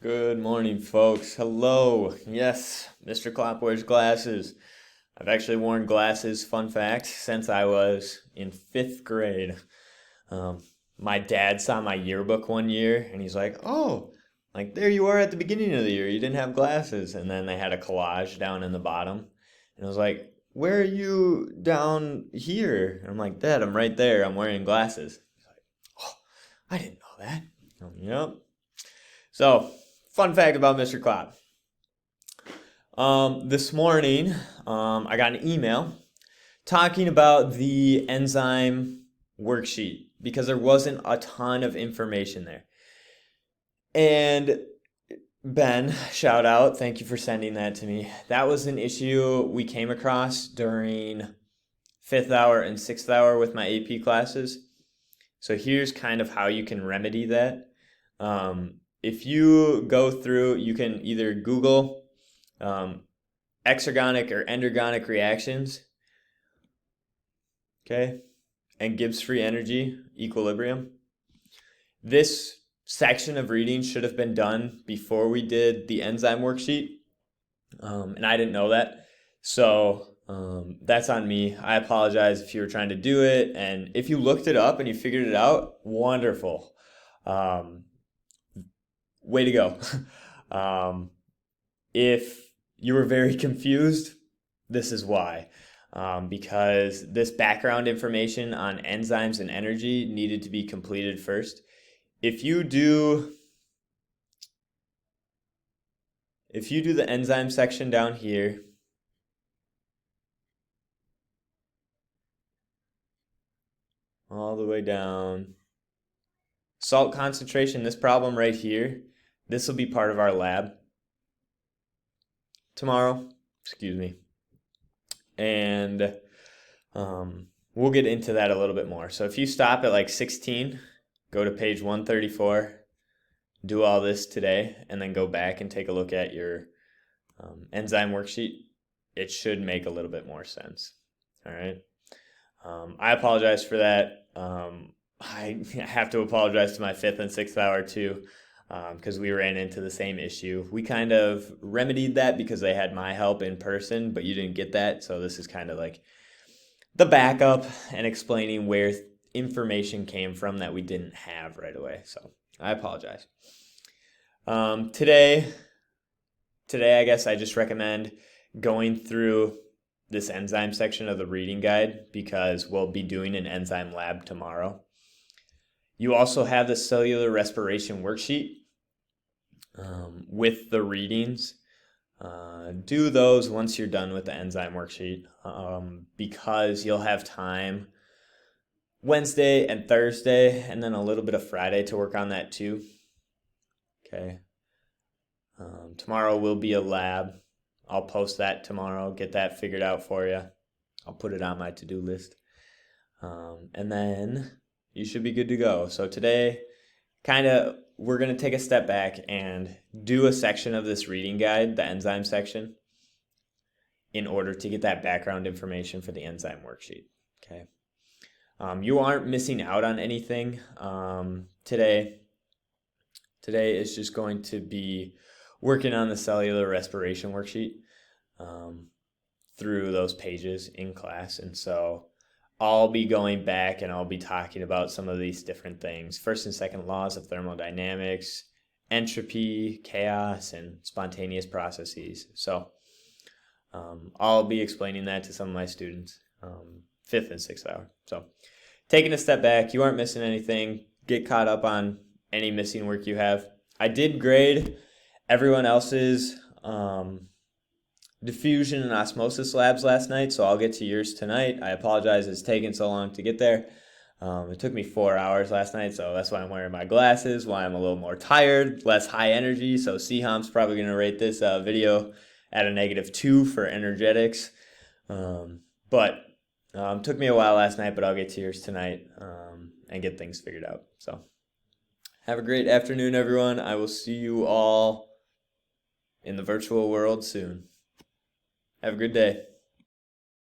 Good morning, folks. Hello. Yes, Mr. Klopp wears glasses. I've actually worn glasses, fun fact, since I was in fifth grade. Um, my dad saw my yearbook one year and he's like, "Oh, like there you are at the beginning of the year. You didn't have glasses." And then they had a collage down in the bottom. And I was like, "Where are you down here?" And I'm like, "Dad, I'm right there. I'm wearing glasses." He's like, "Oh, I didn't know that." Yep. So, fun fact about Mr. Klopp. This morning, I got an email talking about the enzyme worksheet because there wasn't a ton of information there. And Ben, shout out, thank you for sending that to me. That was an issue we came across during fifth hour and sixth hour with my AP classes. So here's kind of how you can remedy that. If you go through, you can either Google um, exergonic or endergonic reactions, okay, and Gibbs free energy equilibrium. This section of reading should have been done before we did the enzyme worksheet, and I didn't know that. So that's on me. I apologize if you were trying to do it, and if you looked it up and you figured it out, wonderful. Um, Way to go. um, if you were very confused, this is why. Because this background information on enzymes and energy needed to be completed first. If you do if you do the enzyme section down here, all the way down, salt concentration, this problem right here, this will be part of our lab tomorrow. Excuse me. And we'll get into that a little bit more. So if you stop at like 16, go to page 134, do all this today, and then go back and take a look at your enzyme worksheet, it should make a little bit more sense. All right. I apologize for that. I have to apologize to my fifth and sixth hour too, because we ran into the same issue. We kind of remedied that because they had my help in person, but you didn't get that. So this is kind of like the backup and explaining where information came from that we didn't have right away. So I apologize. Today, I guess I just recommend going through this enzyme section of the reading guide because we'll be doing an enzyme lab tomorrow. You also have the cellular respiration worksheet with the readings. Do those once you're done with the enzyme worksheet because you'll have time Wednesday and Thursday and then a little bit of Friday to work on that too. Okay. Tomorrow will be a lab. I'll post that tomorrow, get that figured out for you. I'll put it on my to-do list. And then you should be good to go. So today, we're going to take a step back and do a section of this reading guide, the enzyme section, in order to get that background information for the enzyme worksheet. Okay. You aren't missing out on anything today. Today is just going to be working on the cellular respiration worksheet through those pages in class. And so I'll be going back and I'll be talking about some of these different things. First and second laws of thermodynamics, entropy, chaos, and spontaneous processes. So I'll be explaining that to some of my students, fifth and sixth hour. So taking a step back, you aren't missing anything. Get caught up on any missing work you have. I did grade everyone else's diffusion and osmosis labs last night, so I'll get to yours tonight. I apologize it's taken so long to get there. It took me 4 hours last night, so that's why I'm wearing my glasses, why I'm a little more tired, less high energy. So CHOM's probably going to rate this video at a -2 for energetics. But took me a while last night, but I'll get to yours tonight and get things figured out. So have a great afternoon, everyone. I will see you all in the virtual world soon. Have a good day.